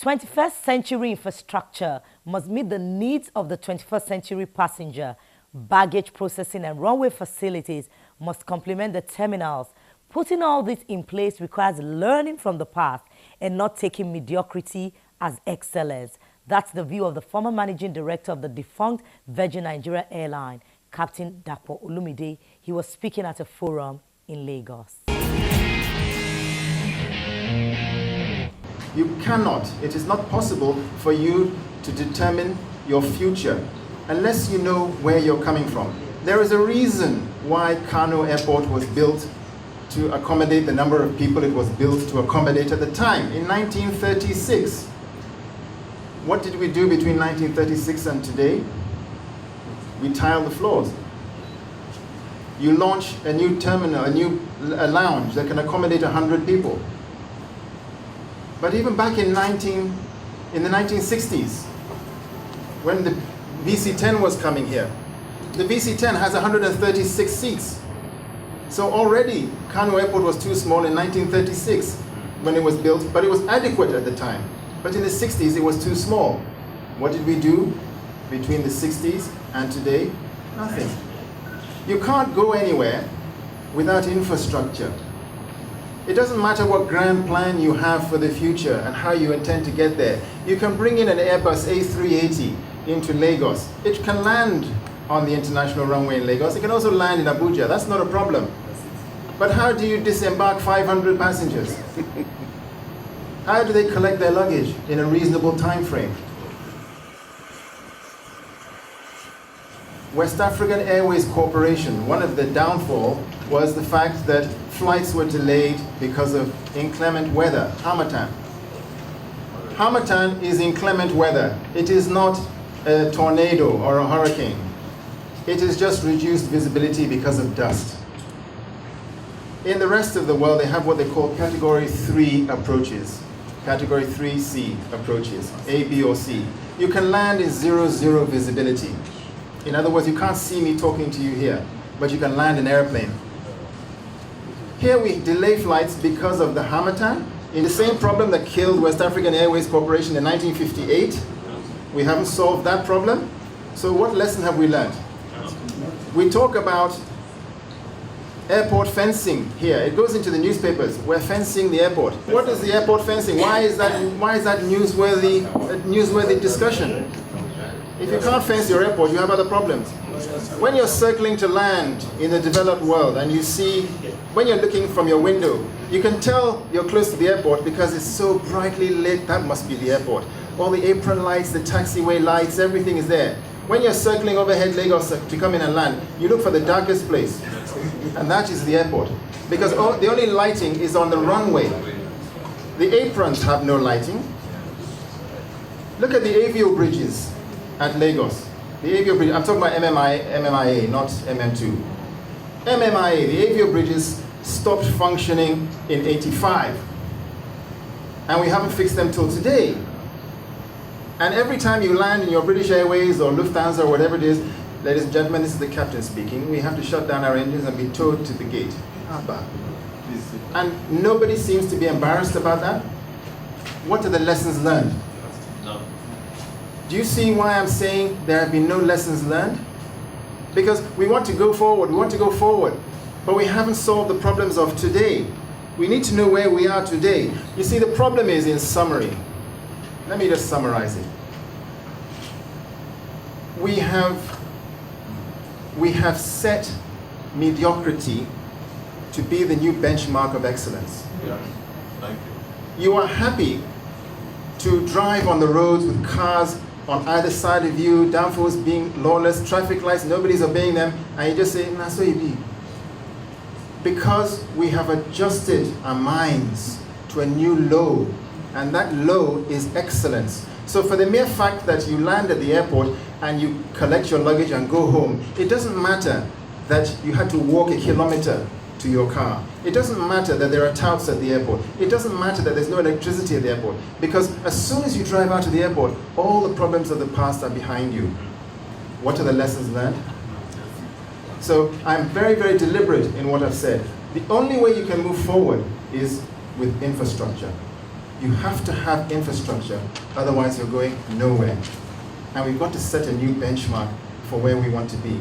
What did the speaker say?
21st century infrastructure must meet the needs of the 21st century passenger. Baggage processing and runway facilities must complement the terminals. Putting all this in place requires learning from the past and not taking mediocrity as excellence. That's the view of the former managing director of the defunct Virgin Nigeria Airline, Captain Dapo Olamide. He was speaking at a forum in Lagos. You cannot, it is not possible for you to determine your future unless you know where you're coming from. There is a reason why Kano Airport was built to accommodate the number of people it was built to accommodate at the time, in 1936. What did we do between 1936 and today? We tiled the floors. You launch a new terminal, a lounge that can accommodate 100 people. But even back in the 1960s, when the VC-10 was coming here, the VC-10 has 136 seats. So already, Kano Airport was too small in 1936 when it was built, but it was adequate at the time. But in the 60s, it was too small. What did we do between the 60s and today? Nothing. You can't go anywhere without infrastructure. It doesn't matter what grand plan you have for the future and how you intend to get there. You can bring in an Airbus A380 into Lagos. It can land on the international runway in Lagos. It can also land in Abuja. That's not a problem. But how do you disembark 500 passengers? How do they collect their luggage in a reasonable time frame? West African Airways Corporation, one of the downfall was the fact that flights were delayed because of inclement weather, Harmattan. Harmattan is inclement weather. It is not a tornado or a hurricane. It is just reduced visibility because of dust. In the rest of the world, they have what they call Category 3 approaches, Category 3C approaches, A, B, or C. You can land in 0 visibility. In other words, you can't see me talking to you here, but you can land an airplane. Here we delay flights because of the Harmattan. In the same problem that killed West African Airways Corporation in 1958, we haven't solved that problem. So what lesson have we learned? We talk about airport fencing here. It goes into the newspapers. We're fencing the airport. What is the airport fencing? Why is that newsworthy discussion? If you can't fence your airport, you have other problems. When you're circling to land in the developed world and you see, when you're looking from your window, you can tell you're close to the airport because it's so brightly lit. That must be the airport. All the apron lights, the taxiway lights, everything is there. When you're circling overhead Lagos to come in and land, you look for the darkest place, and that is the airport. Because the only lighting is on the runway. The aprons have no lighting. Look at the Avio bridges at Lagos. The Avio bridge, I'm talking about MMIA, not MM2. MMIA, the Avio bridges stopped functioning in '85. And we haven't fixed them till today. And every time you land in your British Airways or Lufthansa or whatever it is, ladies and gentlemen, this is the captain speaking, we have to shut down our engines and be towed to the gate. And nobody seems to be embarrassed about that. What are the lessons learned? No. Do you see why I'm saying there have been no lessons learned? Because we want to go forward, but we haven't solved the problems of today. We need to know where we are today. You see, the problem is in summary. Let me just summarize it. We have set mediocrity to be the new benchmark of excellence. Yeah. Thank you. You are happy to drive on the roads with cars on either side of you, downforce being lawless, traffic lights, nobody's obeying them, and you just say, nah, so you be. Because we have adjusted our minds to a new low, and that low is excellence. So for the mere fact that you land at the airport and you collect your luggage and go home, it doesn't matter that you had to walk a kilometer to your car. It doesn't matter that there are touts at the airport. It doesn't matter that there's no electricity at the airport. Because as soon as you drive out to the airport, all the problems of the past are behind you. What are the lessons learned? So I'm very, very deliberate in what I've said. The only way you can move forward is with infrastructure. You have to have infrastructure, otherwise you're going nowhere. And we've got to set a new benchmark for where we want to be.